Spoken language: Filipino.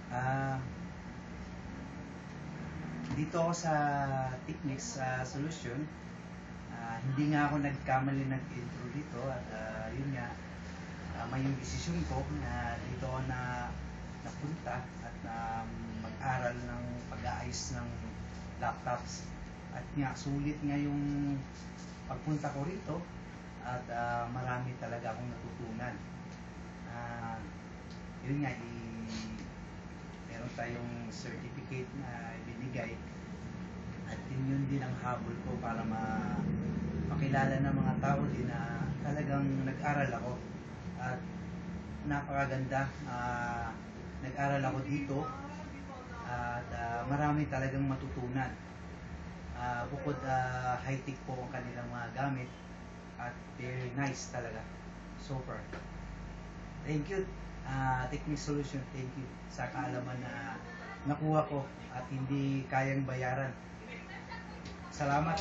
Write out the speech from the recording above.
Ah, dito ako sa Technics Solution. Hindi nga ako nagkamali nag-intro dito at yun nga, may yung desisyon ko na dito ako napunta at mag-aral ng pag-aayos ng laptops. At nga, sulit nga yung pagpunta ko rito at marami talaga akong natutunan. Yun nga, meron tayong certificate na ibinigay at yun din ang habol ko para makilala ng mga tao din na talagang nag-aral ako at napakaganda. Nag-aral ako dito at marami talagang matutunan. Bukod high-tech po ang kanilang mga gamit at very nice talaga. Super. Thank you, Technic Solution. Thank you sa kaalaman na nakuha ko at hindi kayang bayaran. Salamat.